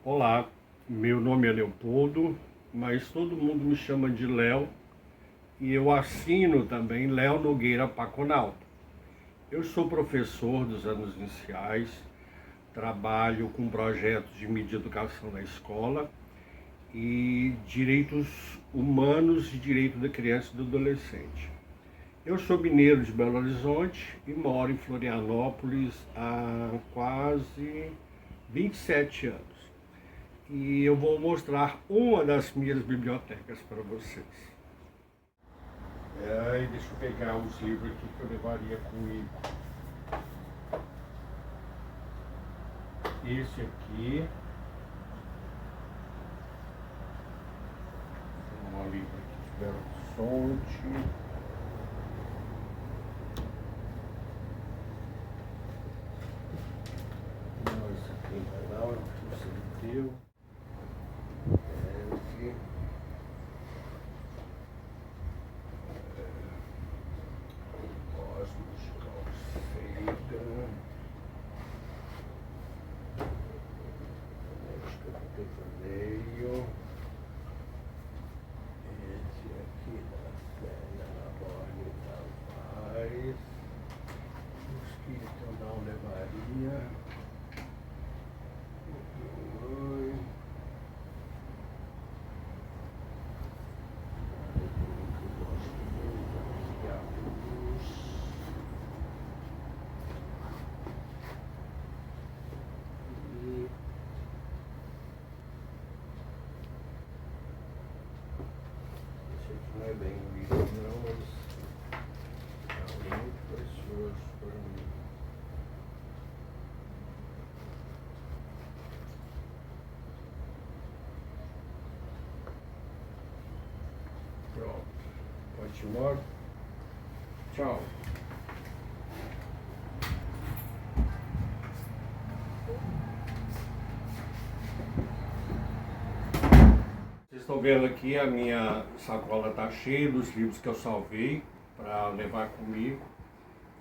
Olá, meu nome é Leopoldo, mas todo mundo me chama de Léo e eu assino também Léo Nogueira Paconalto. Eu sou professor dos anos iniciais, trabalho com projetos de mídia e educação na escola e direitos humanos e direito da criança e do adolescente. Eu sou mineiro de Belo Horizonte e moro em Florianópolis há quase 27 anos. E eu vou mostrar uma das minhas bibliotecas para vocês. Deixa eu pegar os livros aqui que eu levaria comigo. Esse aqui. Tem um livro aqui de Belo Horizonte. Não, esse aqui não, esse é teu. Esse aqui da Célia Laborde Tavares. Os que eu não levaria. Não é bem um livro não, mas é muito precioso para mim. Pronto. Pode ir embora? Tchau. Vocês estão vendo aqui, a minha sacola está cheia dos livros que eu salvei para levar comigo.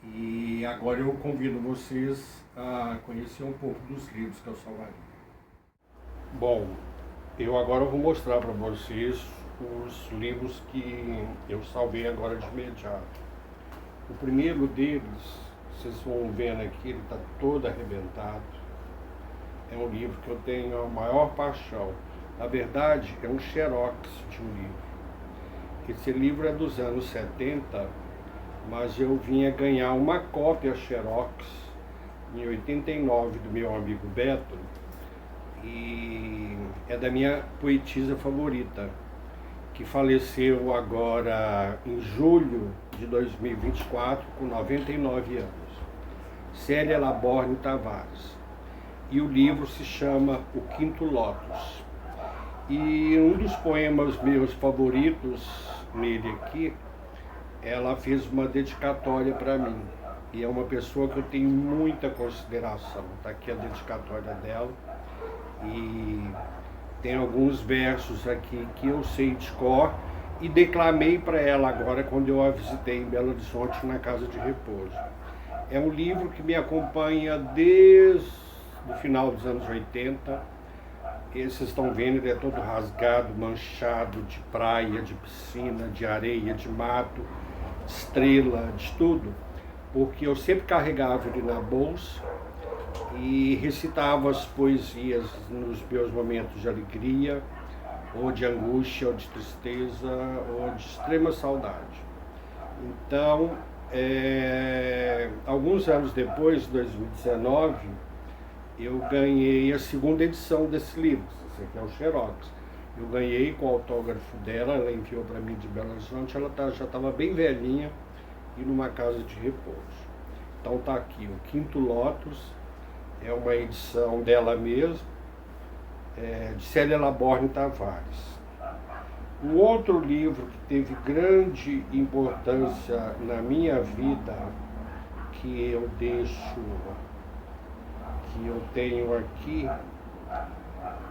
E agora eu convido vocês a conhecer um pouco dos livros que eu salvaria. Bom, eu agora vou mostrar para vocês os livros que eu salvei agora de imediato. O primeiro deles, vocês vão vendo aqui, ele está todo arrebentado. É um livro que eu tenho a maior paixão. Na verdade, é um xerox de um livro. Esse livro é dos anos 70, mas eu vinha ganhar uma cópia xerox em 89 do meu amigo Beto, e é da minha poetisa favorita, que faleceu agora em julho de 2024, com 99 anos, Célia Laborde Tavares. E o livro se chama O Quinto Lótus. E um dos poemas meus favoritos nele aqui, ela fez uma dedicatória para mim. E é uma pessoa que eu tenho muita consideração. Está aqui a dedicatória dela. E tem alguns versos aqui que eu sei de cor e declamei para ela agora quando eu a visitei em Belo Horizonte na Casa de Repouso. É um livro que me acompanha desde o final dos anos 80. Vocês estão vendo, ele é todo rasgado, manchado de praia, de piscina, de areia, de mato, de estrela, de tudo. Porque eu sempre carregava ele na bolsa e recitava as poesias nos meus momentos de alegria, ou de angústia, ou de tristeza, ou de extrema saudade. Então, alguns anos depois, 2019, eu ganhei a segunda edição desse livro. Esse aqui é o xerox. Eu ganhei com o autógrafo dela, ela enviou para mim de Belo Horizonte, ela já estava bem velhinha e numa casa de repouso. Então tá aqui, O Quinto Lótus, é uma edição dela mesma, de Célia Laborde Tavares. Um outro livro que teve grande importância na minha vida, que eu tenho aqui,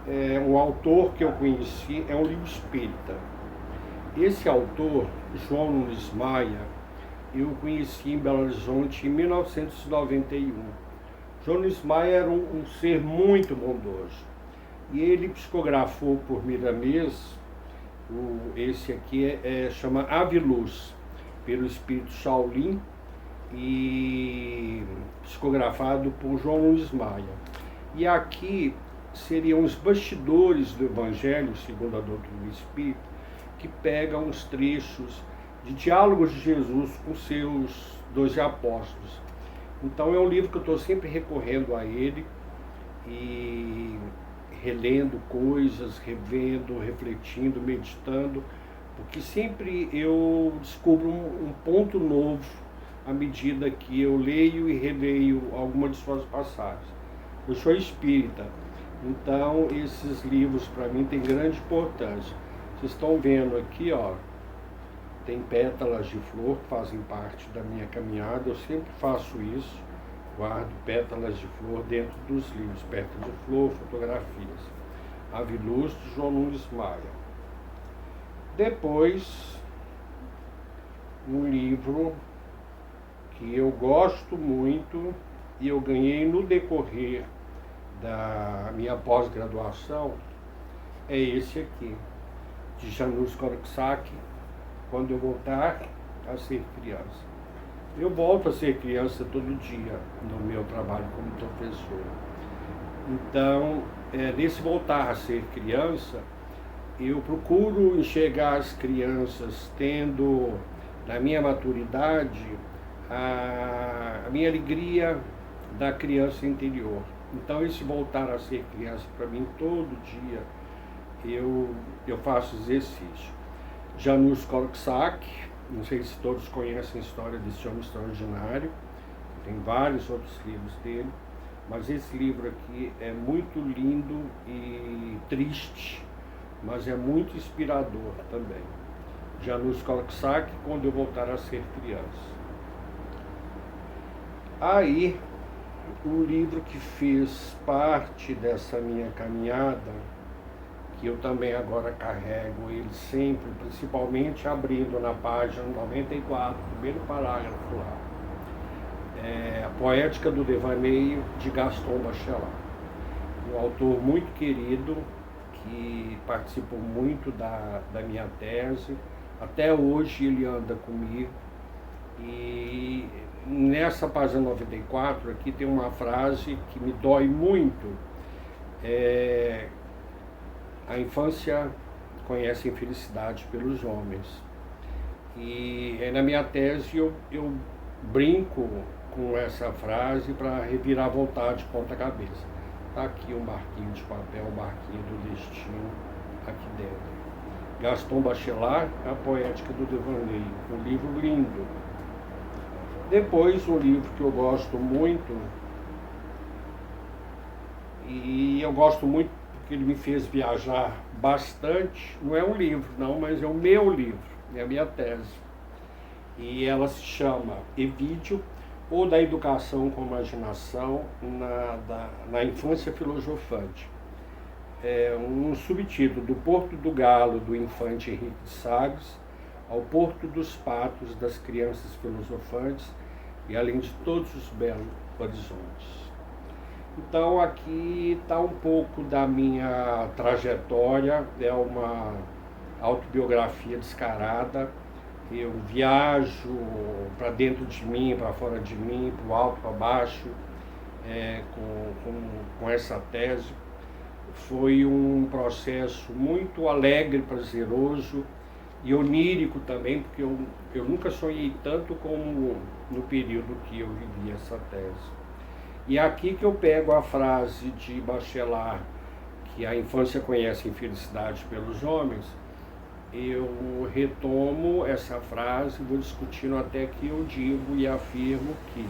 é um autor que eu conheci, é um livro espírita. Esse autor, João Nunes Maia, eu o conheci em Belo Horizonte em 1991. João Nunes Maia era um ser muito bondoso, E ele psicografou por Miramês, esse aqui chama Ave Luz, pelo espírito Shaolin, e psicografado por João Luiz Maia. E aqui seriam os bastidores do Evangelho, segundo a doutrina do Espírito, que pegam os trechos de diálogos de Jesus com seus 12 apóstolos. Então é um livro que eu estou sempre recorrendo a ele e relendo coisas, revendo, refletindo, meditando, porque sempre eu descubro um ponto novo à medida que eu leio e releio algumas de suas passagens. Eu sou espírita, então esses livros para mim têm grande importância. Vocês estão vendo aqui, ó, tem pétalas de flor que fazem parte da minha caminhada. Eu sempre faço isso, guardo pétalas de flor dentro dos livros, pétalas de flor, fotografias. Ave Luz, de João Luiz Maia. Depois, um livro que eu gosto muito e eu ganhei no decorrer da minha pós-graduação, é esse aqui, de Janusz Korczak, Quando eu voltar a ser criança. Eu volto a ser criança todo dia no meu trabalho como professor. Então, nesse voltar a ser criança, eu procuro enxergar as crianças tendo, na minha maturidade, a minha alegria da criança interior. Então, esse voltar a ser criança, para mim, todo dia, eu faço exercício. Janusz Korczak, não sei se todos conhecem a história desse homem extraordinário, tem vários outros livros dele, mas esse livro aqui é muito lindo e triste, mas é muito inspirador também. Janusz Korczak, Quando eu voltar a ser criança. Aí, um livro que fez parte dessa minha caminhada, que eu também agora carrego ele sempre, principalmente abrindo na página 94, primeiro parágrafo lá, A Poética do Devaneio, de Gaston Bachelard. Um autor muito querido, que participou muito da minha tese, até hoje ele anda comigo, e nessa página 94 aqui tem uma frase que me dói muito, a infância conhece infelicidade pelos homens. E na minha tese eu brinco com essa frase para revirar a vontade de ponta cabeça. Está aqui um barquinho de papel, um barquinho do destino aqui dentro. Gaston Bachelard, A Poética do Devaneio, um livro lindo. Depois, um livro que eu gosto muito, e eu gosto muito porque ele me fez viajar bastante, não é um livro não, mas é o meu livro, é a minha tese. E ela se chama Evídio, ou da Educação com Imaginação na Infância Filosofante. É um subtítulo, Do Porto do Galo, do infante Henrique de Sagres, ao Porto dos Patos, das crianças filosofantes, e além de todos os belos horizontes. Então aqui está um pouco da minha trajetória, é uma autobiografia descarada. Eu viajo para dentro de mim, para fora de mim, para o alto, para baixo, com essa tese. Foi um processo muito alegre, prazeroso e onírico também, porque eu nunca sonhei tanto como no período que eu vivi essa tese. E é aqui que eu pego a frase de Bachelard, que a infância conhece infelicidade pelos homens, eu retomo essa frase, vou discutindo até que eu digo e afirmo que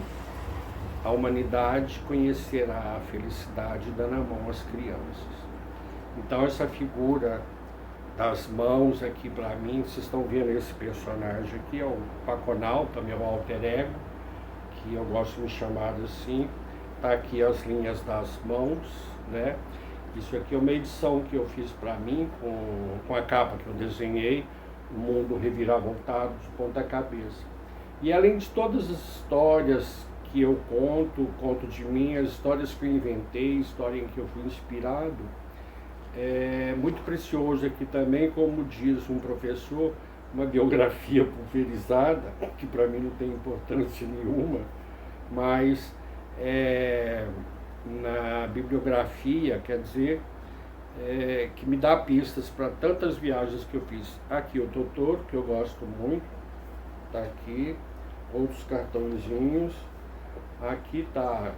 a humanidade conhecerá a felicidade dando a mão às crianças. Então essa figura das mãos aqui para mim, vocês estão vendo esse personagem aqui, é o Paconauta, meu alter ego, que eu gosto de me chamar assim. Tá aqui as linhas das mãos, né? Isso aqui é uma edição que eu fiz para mim, com a capa que eu desenhei, o mundo reviravoltado de ponta cabeça. E além de todas as histórias que eu conto de mim, as histórias que eu inventei, história em que eu fui inspirado, É muito precioso aqui também, como diz um professor, uma biografia pulverizada, que para mim não tem importância nenhuma, mas na bibliografia, quer dizer, que me dá pistas para tantas viagens que eu fiz. Aqui o Totoro, que eu gosto muito, está aqui, outros cartãozinhos. Aqui está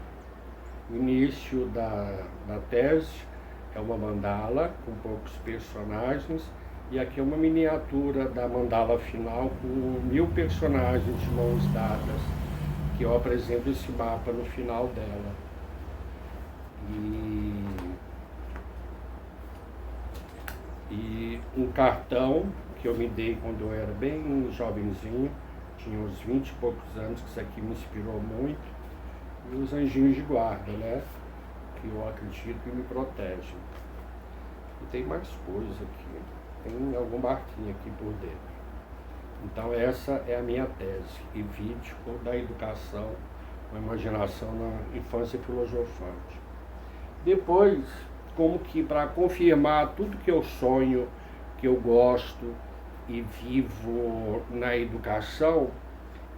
o início da tese, é uma mandala com poucos personagens, e aqui é uma miniatura da mandala final com 1000 personagens de mãos dadas, que eu apresento esse mapa no final dela. E um cartão que eu me dei quando eu era bem jovenzinho, tinha uns 20 e poucos anos, que isso aqui me inspirou muito, e os anjinhos de guarda, né? Que eu acredito que me protegem. E tem mais coisas aqui, tem algum barquinho aqui por dentro. Então essa é a minha tese, Evídico da educação, com imaginação na infância filosofante. Depois, como que para confirmar tudo que eu sonho, que eu gosto e vivo na educação,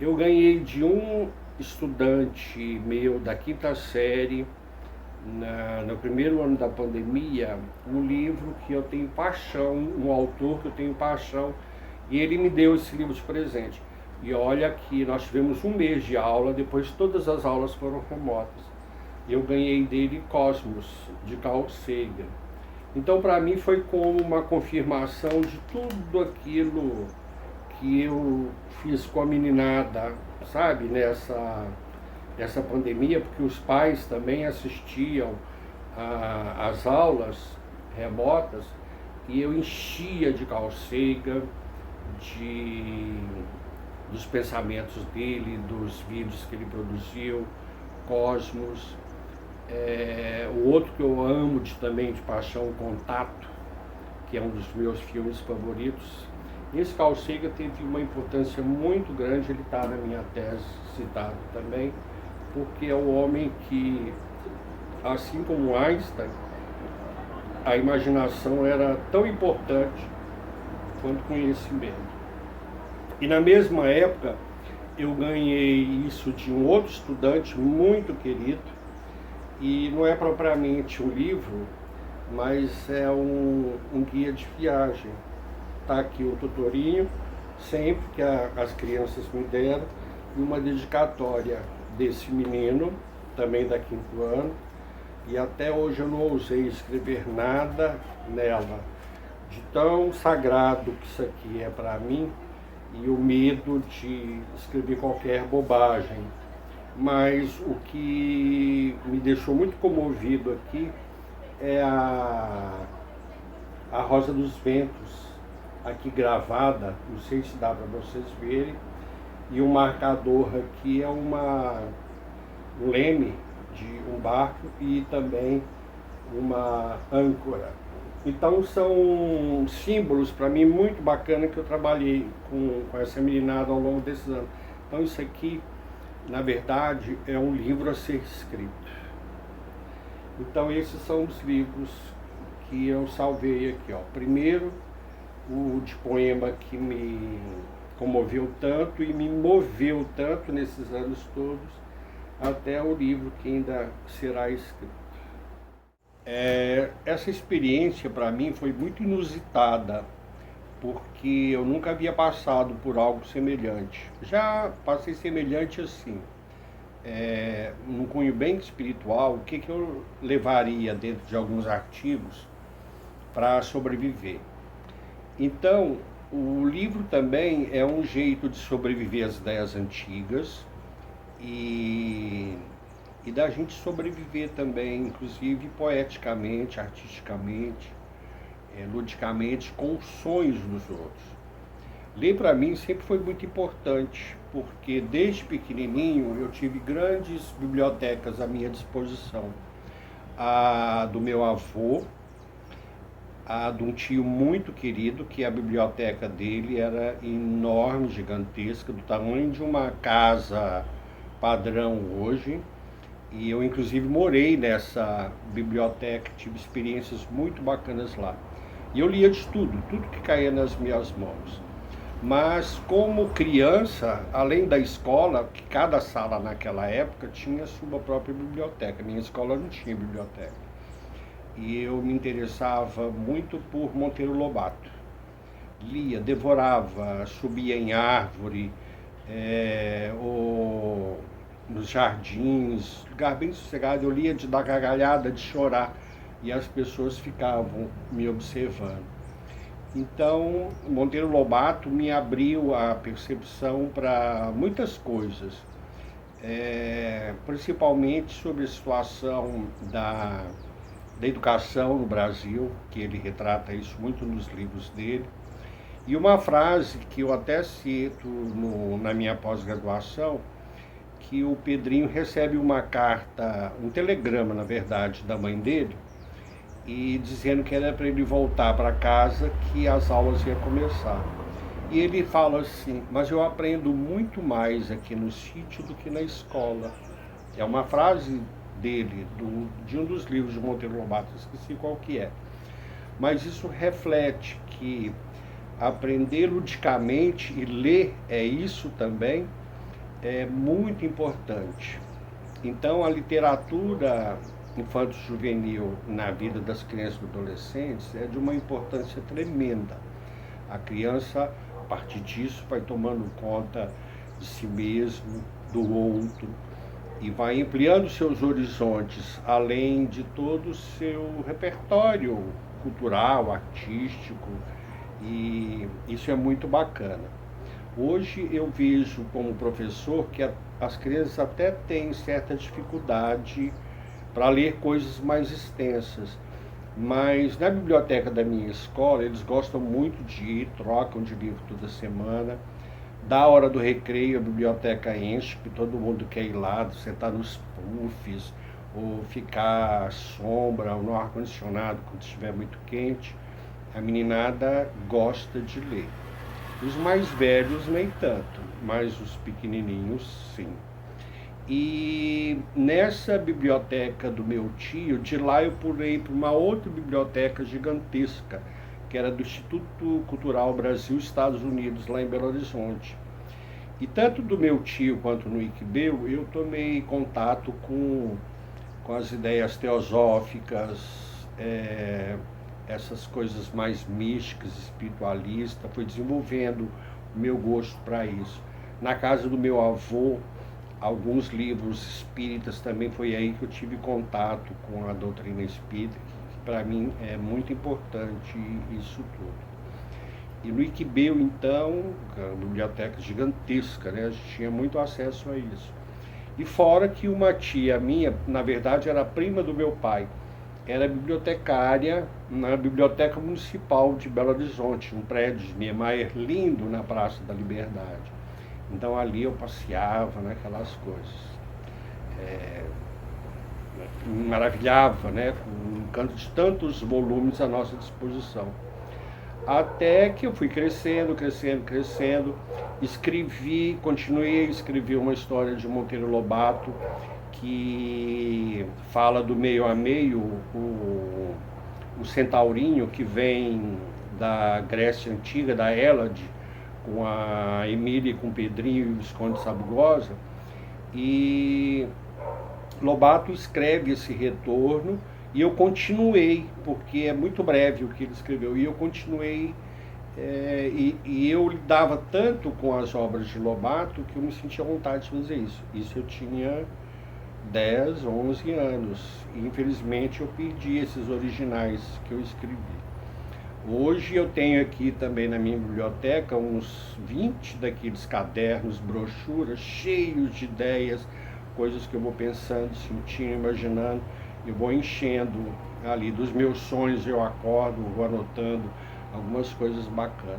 eu ganhei de um estudante meu da quinta série, no primeiro ano da pandemia, um livro que eu tenho paixão, um autor que eu tenho paixão, e ele me deu esse livro de presente. E olha que nós tivemos um mês de aula, depois todas as aulas foram remotas. Eu ganhei dele Cosmos, de Carl Sagan. Então, para mim, foi como uma confirmação de tudo aquilo que eu fiz com a meninada, sabe, nessa pandemia, porque os pais também assistiam às aulas remotas, e eu enchia de Carl Sagan, dos pensamentos dele, dos vídeos que ele produziu, Cosmos. O outro que eu amo também de paixão, Contato, que é um dos meus filmes favoritos. Esse Carl Sagan teve uma importância muito grande, ele está na minha tese citado também, porque é o homem que, assim como Einstein, a imaginação era tão importante quanto conhecimento. E na mesma época eu ganhei isso de um outro estudante muito querido, e não é propriamente um livro, mas é um guia de viagem. Está aqui o tutorinho, sempre que as crianças me deram, e uma dedicatória desse menino, também da quinto ano, e até hoje eu não ousei escrever nada nela, de tão sagrado que isso aqui é para mim, e o medo de escrever qualquer bobagem. Mas o que me deixou muito comovido aqui é a Rosa dos Ventos, aqui gravada, não sei se dá para vocês verem, e o marcador aqui é um leme de um barco e também uma âncora. Então são símbolos para mim muito bacana que eu trabalhei com essa meninada ao longo desses anos. Então isso aqui, na verdade, é um livro a ser escrito. Então esses são os livros que eu salvei aqui, ó. Primeiro, o de poema que me comoveu tanto e me moveu tanto nesses anos todos, até o livro que ainda será escrito. Essa experiência para mim foi muito inusitada, porque eu nunca havia passado por algo semelhante. Já passei semelhante assim, num cunho bem espiritual, o que eu levaria dentro de alguns artigos para sobreviver. Então, o livro também é um jeito de sobreviver às ideias antigas e da gente sobreviver também, inclusive poeticamente, artisticamente, ludicamente, com os sonhos dos outros. Ler para mim sempre foi muito importante, porque desde pequenininho eu tive grandes bibliotecas à minha disposição. A do meu avô, a de um tio muito querido, que a biblioteca dele era enorme, gigantesca, do tamanho de uma casa padrão hoje, E eu, inclusive, morei nessa biblioteca, tive experiências muito bacanas lá. E eu lia de tudo que caía nas minhas mãos. Mas, como criança, além da escola, que cada sala naquela época tinha sua própria biblioteca. Minha escola não tinha biblioteca. E eu me interessava muito por Monteiro Lobato. Lia, devorava, subia em árvore, ou nos jardins, lugar bem sossegado. Eu lia de dar gargalhada, de chorar, e as pessoas ficavam me observando. Então, Monteiro Lobato me abriu a percepção para muitas coisas, principalmente sobre a situação da educação no Brasil, que ele retrata isso muito nos livros dele. E uma frase que eu até cito na minha pós-graduação, que o Pedrinho recebe uma carta, um telegrama, na verdade, da mãe dele, e dizendo que era para ele voltar para casa, que as aulas iam começar. E ele fala assim: mas eu aprendo muito mais aqui no sítio do que na escola. É uma frase dele, de um dos livros de Monteiro Lobato, esqueci qual que é. Mas isso reflete que aprender ludicamente e ler é isso também, é muito importante. Então, a literatura infanto-juvenil na vida das crianças e adolescentes é de uma importância tremenda. A criança, a partir disso, vai tomando conta de si mesmo, do outro, e vai ampliando seus horizontes, além de todo o seu repertório cultural, artístico, e isso é muito bacana. Hoje eu vejo como professor que as crianças até têm certa dificuldade para ler coisas mais extensas, mas na biblioteca da minha escola eles gostam muito de ir, trocam de livro toda semana. Da hora do recreio a biblioteca enche, porque todo mundo quer ir lá, sentar nos puffs, ou ficar à sombra, ou no ar-condicionado quando estiver muito quente. A meninada gosta de ler. Os mais velhos nem tanto, mas os pequenininhos sim. E nessa biblioteca do meu tio, de lá eu pulei para uma outra biblioteca gigantesca, que era do Instituto Cultural Brasil Estados Unidos, lá em Belo Horizonte. E tanto do meu tio quanto no ICBEU, eu tomei contato com as ideias teosóficas, essas coisas mais místicas, espiritualistas, foi desenvolvendo o meu gosto para isso. Na casa do meu avô, alguns livros espíritas também, foi aí que eu tive contato com a doutrina espírita, que para mim é muito importante isso tudo. E no ICBEU, então, a biblioteca gigantesca, né? A gente tinha muito acesso a isso. E fora que uma tia minha, na verdade era prima do meu pai, era bibliotecária na Biblioteca Municipal de Belo Horizonte, um prédio de Niemeyer lindo na Praça da Liberdade. Então ali eu passeava naquelas coisas. Me maravilhava, né, com o encanto de tantos volumes à nossa disposição. Até que eu fui crescendo, continuei a escrever uma história de Monteiro Lobato, que fala do meio a meio, o centaurinho que vem da Grécia Antiga, da Hélade, com a Emília, com o Pedrinho e o Visconde Sabugosa. E Lobato escreve esse retorno e eu continuei, porque é muito breve o que ele escreveu, e eu continuei, e eu lidava tanto com as obras de Lobato que eu me sentia à vontade de fazer isso. Isso eu tinha 10, 11 anos, e infelizmente eu perdi esses originais que eu escrevi. Hoje eu tenho aqui também na minha biblioteca uns 20 daqueles cadernos, brochuras, cheios de ideias, coisas que eu vou pensando, sentindo, imaginando, eu vou enchendo ali dos meus sonhos, eu acordo, vou anotando algumas coisas bacanas.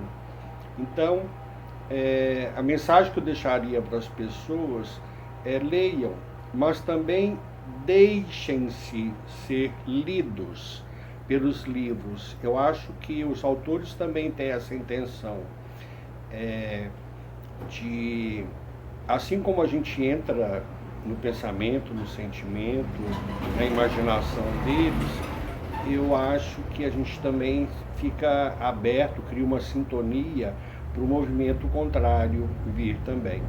Então, a mensagem que eu deixaria para as pessoas é: leiam, mas também deixem-se ser lidos pelos livros. Eu acho que os autores também têm essa intenção, de, assim como a gente entra no pensamento, no sentimento, na imaginação deles, eu acho que a gente também fica aberto, cria uma sintonia para o movimento contrário vir também.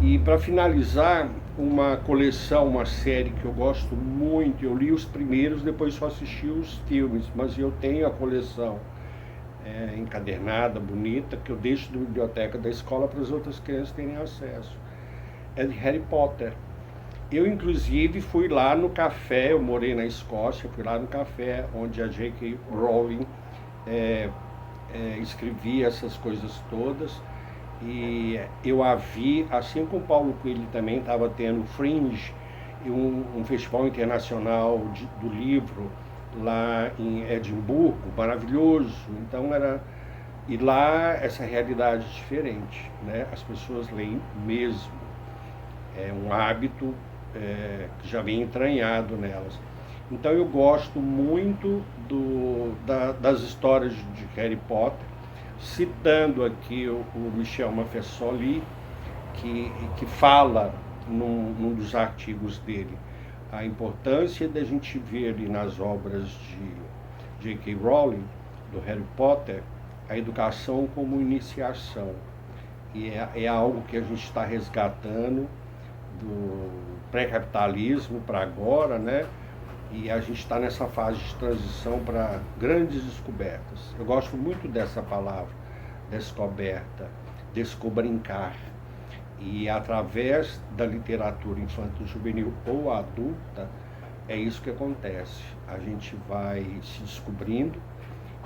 E para finalizar, uma coleção, uma série que eu gosto muito, eu li os primeiros, depois só assisti os filmes, mas eu tenho a coleção encadernada, bonita, que eu deixo da biblioteca da escola para as outras crianças terem acesso. É de Harry Potter. Eu, inclusive, fui lá no café, eu morei na Escócia, fui lá no café onde a J.K. Rowling escrevia essas coisas todas, e eu a vi, assim como o Paulo Coelho também estava tendo Fringe, um festival internacional do livro lá em Edimburgo, maravilhoso. Então e lá essa realidade é diferente, né? As pessoas leem mesmo, é um hábito que já vem entranhado nelas. Então eu gosto muito das histórias de Harry Potter, citando aqui o Michel Maffesoli, que fala num dos artigos dele a importância da gente ver ali nas obras de J.K. Rowling, do Harry Potter, a educação como iniciação. E é algo que a gente está resgatando do pré-capitalismo para agora, né? E a gente está nessa fase de transição para grandes descobertas. Eu gosto muito dessa palavra, descoberta, descobrincar. E através da literatura infanto-juvenil ou adulta, é isso que acontece. A gente vai se descobrindo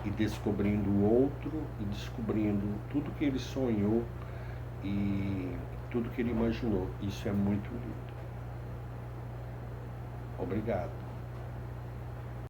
e descobrindo o outro e descobrindo tudo que ele sonhou e tudo que ele imaginou. Isso é muito lindo. Obrigado.